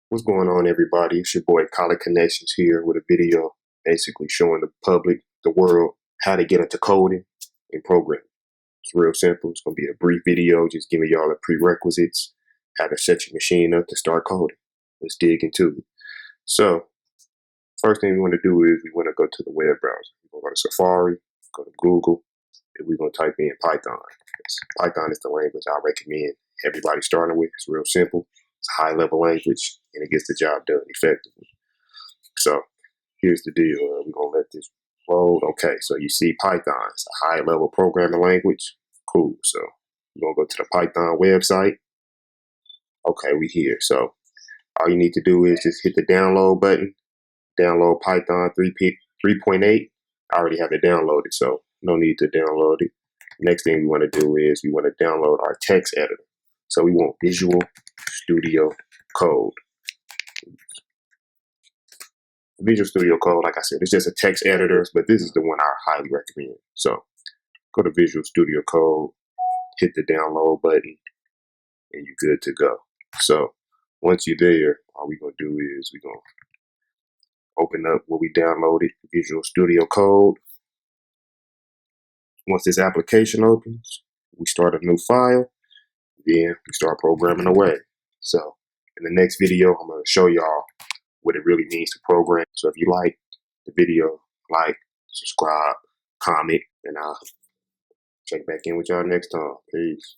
What's going on, everybody? It's your boy Khallid Connections here with a video basically showing the public, the world, how to get into coding and programming. It's real simple. It's going to be a brief video just giving y'all the prerequisites, how to set your machine up to start coding. Let's dig into it. So, first thing we want to do is we want to go to the web browser. We're going to go to Safari, go to Google, and we're going to type in Python. Python is the language I recommend everybody starting with. It's real simple. It's a high-level language, and it gets the job done effectively. So here's the deal. We're going to let this load. Okay, so you see Python. It's a high-level programming language. Cool. So we're going to go to the Python website. Okay, we here. So all you need to do is just hit the download button. Download Python 3.8. I already have it downloaded, so no need to download it. Next thing we want to do is we want to download our text editor. So we want Visual Studio Code. Visual Studio Code, like I said, it's just a text editor, but this is the one I highly recommend. So go to Visual Studio Code, hit the download button, and you're good to go. So once you're there, all we're going to do is we're going to open up what we downloaded, Visual Studio Code. Once this application opens, we start a new file, then we start programming away. So in the next video, I'm going to show y'all what it really means to program. So if you like the video, like, subscribe, comment, and I'll check back in with y'all next time. Peace.